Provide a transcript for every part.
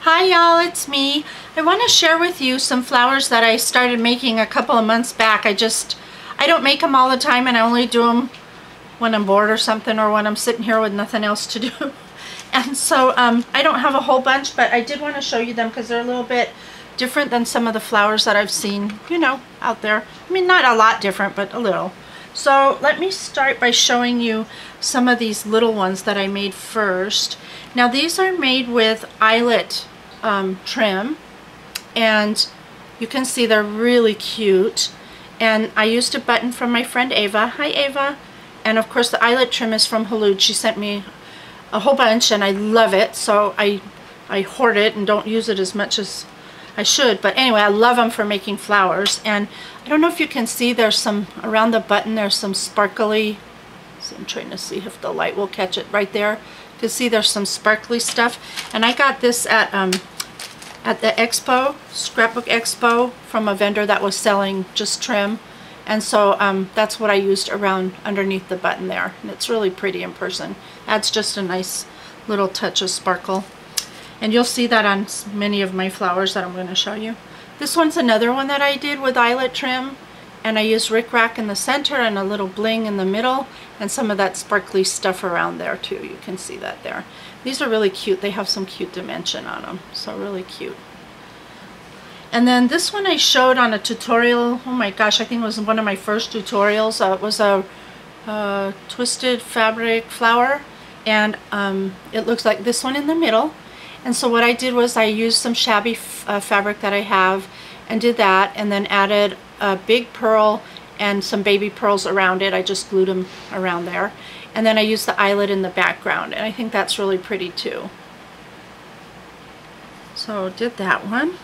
Hi y'all, it's me. I want to share with you some flowers that I started making a couple of months back. I don't make them all the time, and I only do them when I'm bored or something, or when I'm sitting here with nothing else to do. And so I don't have a whole bunch, but I did want to show you them because they're a little bit different than some of the flowers that I've seen, you know, out there. I mean, not a lot different, but a little. So let me start by showing you some of these little ones that I made first. Now these are made with eyelet trim, and you can see they're really cute. And I used a button from my friend Ava. Hi Ava. And of course the eyelet trim is from Halud. She sent me a whole bunch and I love it, so I hoard it and don't use it as much as I should. But anyway, I love them for making flowers. And I don't know if you can see, there's some around the button, there's some sparkly, so I'm trying to see if the light will catch it right there. You can see there's some sparkly stuff. And I got this at the expo, Scrapbook Expo, from a vendor that was selling just trim. And so that's what I used around underneath the button there. And it's really pretty in person. Adds just a nice little touch of sparkle. And you'll see that on many of my flowers that I'm going to show you. This one's another one that I did with eyelet trim. And I used rickrack in the center and a little bling in the middle. And some of that sparkly stuff around there too. You can see that there. These are really cute. They have some cute dimension on them. So really cute. And then this one I showed on a tutorial. Oh my gosh, I think it was one of my first tutorials. It was a twisted fabric flower. And it looks like this one in the middle. And so what I did was I used some shabby fabric that I have and did that, and then added a big pearl and some baby pearls around it. I just glued them around there. And then I used the eyelet in the background, and I think that's really pretty too. So did that one.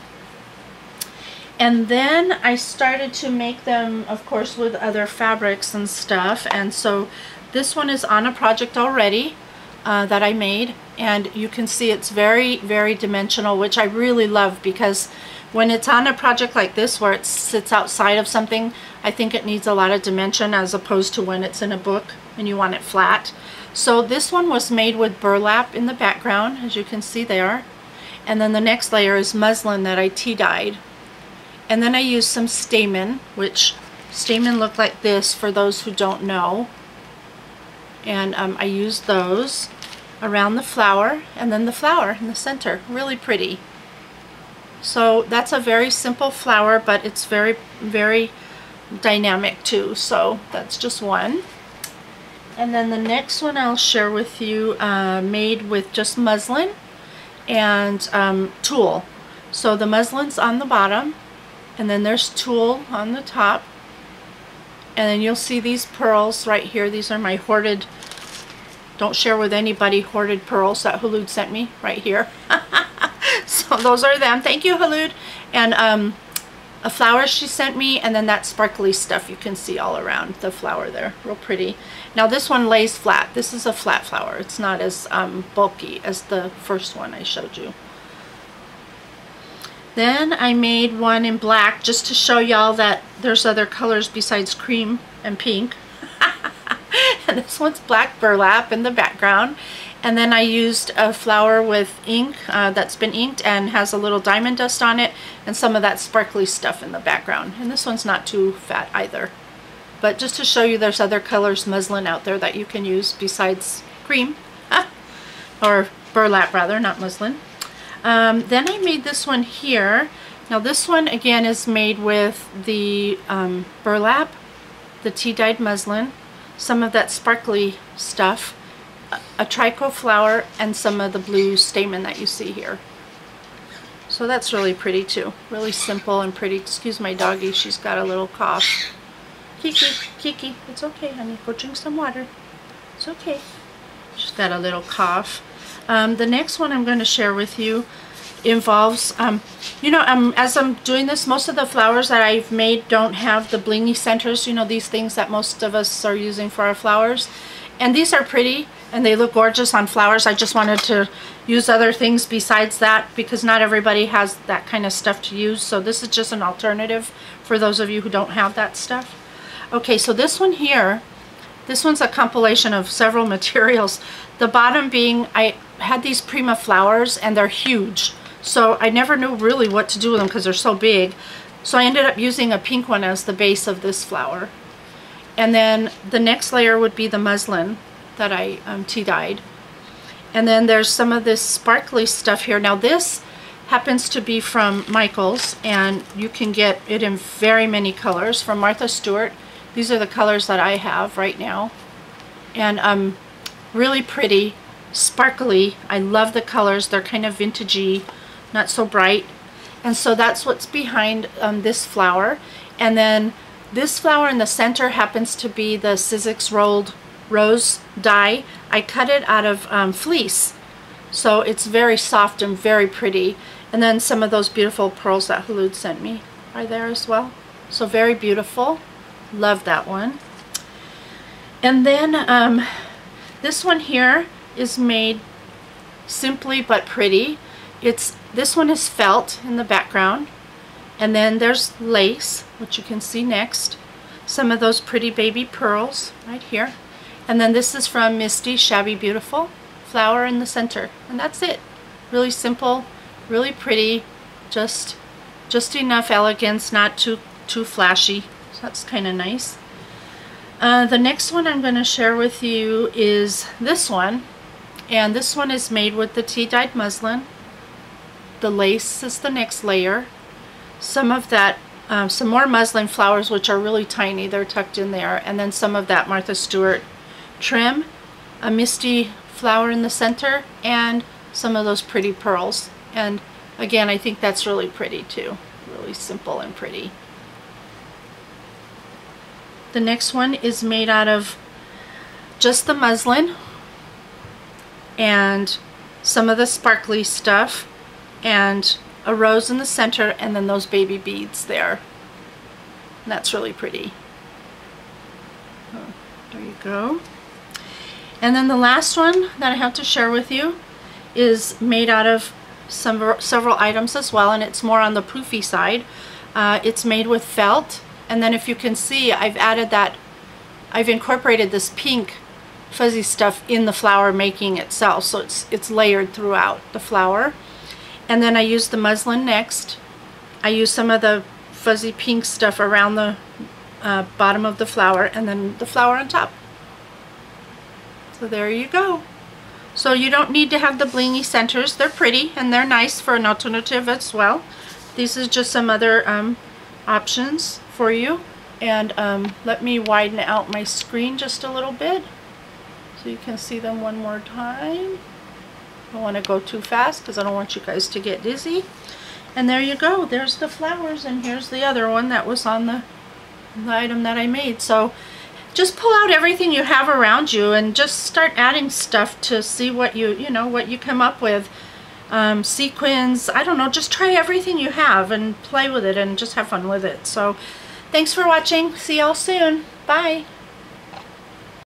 And then I started to make them, of course, with other fabrics and stuff. And so this one is on a project already that I made. And you can see it's very, very dimensional, which I really love, because when it's on a project like this where it sits outside of something, I think it needs a lot of dimension as opposed to when it's in a book and you want it flat. So this one was made with burlap in the background, as you can see there. And then the next layer is muslin that I tea-dyed. And then I used some stamen, which stamen look like this for those who don't know. And I used those around the flower, and then the flower in the center. Really pretty. So that's a very simple flower, but it's very, very dynamic too. So that's just one. And then the next one I'll share with you, made with just muslin and tulle. So the muslin's on the bottom, and then there's tulle on the top. And then you'll see these pearls right here. These are my hoarded, don't share with anybody, hoarded pearls that Halud sent me right here. So those are them. Thank you, Halud. And a flower she sent me, and then that sparkly stuff you can see all around the flower there. Real pretty. Now this one lays flat. This is a flat flower. It's not as bulky as the first one I showed you. Then I made one in black just to show y'all that there's other colors besides cream and pink. And this one's black burlap in the background. And then I used a flower with ink that's been inked and has a little diamond dust on it, and some of that sparkly stuff in the background. And this one's not too fat either. But just to show you there's other colors muslin out there that you can use besides cream. Or burlap rather, not muslin. Then I made this one here. Now this one again is made with the burlap, the tea-dyed muslin, some of that sparkly stuff, a tricot flower, and some of the blue stamen that you see here. So that's really pretty too. Really simple and pretty. Excuse my doggy, she's got a little cough. Kiki, Kiki, it's okay honey, go drink some water. It's okay. She's got a little cough. The next one I'm going to share with you involves, you know, as I'm doing this, most of the flowers that I've made don't have the blingy centers, you know, these things that most of us are using for our flowers. And these are pretty and they look gorgeous on flowers. I just wanted to use other things besides that because not everybody has that kind of stuff to use. So this is just an alternative for those of you who don't have that stuff. Okay, so this one here, this one's a compilation of several materials. The bottom being, I had these Prima flowers and they're huge. So I never knew really what to do with them because they're so big. So I ended up using a pink one as the base of this flower. And then the next layer would be the muslin that I tea dyed. And then there's some of this sparkly stuff here. Now this happens to be from Michaels, and you can get it in very many colors from Martha Stewart. These are the colors that I have right now. And really pretty, sparkly. I love the colors. They're kind of vintagey, not so bright. And so that's what's behind this flower. And then this flower in the center happens to be the Sizzix rolled rose dye. I cut it out of fleece, so it's very soft and very pretty. And then some of those beautiful pearls that Hulud sent me are there as well. So very beautiful. Love that one. And then this one here is made simply but pretty. This one is felt in the background. And then there's lace, which you can see next. Some of those pretty baby pearls right here. And then this is from Misty, Shabby Beautiful. Flower in the center. And that's it. Really simple, really pretty. Just enough elegance, not too flashy. So that's kind of nice. The next one I'm going to share with you is this one. And this one is made with the tea dyed muslin. The lace is the next layer. Some of that, some more muslin flowers, which are really tiny, they're tucked in there, and then some of that Martha Stewart trim, a misty flower in the center, and some of those pretty pearls. And again, I think that's really pretty too, really simple and pretty. The next one is made out of just the muslin and some of the sparkly stuff, and a rose in the center, and then those baby beads there. And that's really pretty. Oh, there you go. And then the last one that I have to share with you is made out of several items as well, and it's more on the poofy side. It's made with felt, and then if you can see, I've incorporated this pink fuzzy stuff in the flower making itself, so it's layered throughout the flower. And then I use the muslin next. I use some of the fuzzy pink stuff around the bottom of the flower, and then the flower on top. So there you go. So you don't need to have the blingy centers. They're pretty and they're nice for an alternative as well. These is just some other options for you. And let me widen out my screen just a little bit so you can see them one more time. I don't want to go too fast because I don't want you guys to get dizzy. And there you go. There's the flowers, and here's the other one that was on the item that I made. So just pull out everything you have around you and just start adding stuff to see what what you come up with. Sequins, I don't know, just try everything you have and play with it and just have fun with it. So thanks for watching. See y'all soon. Bye.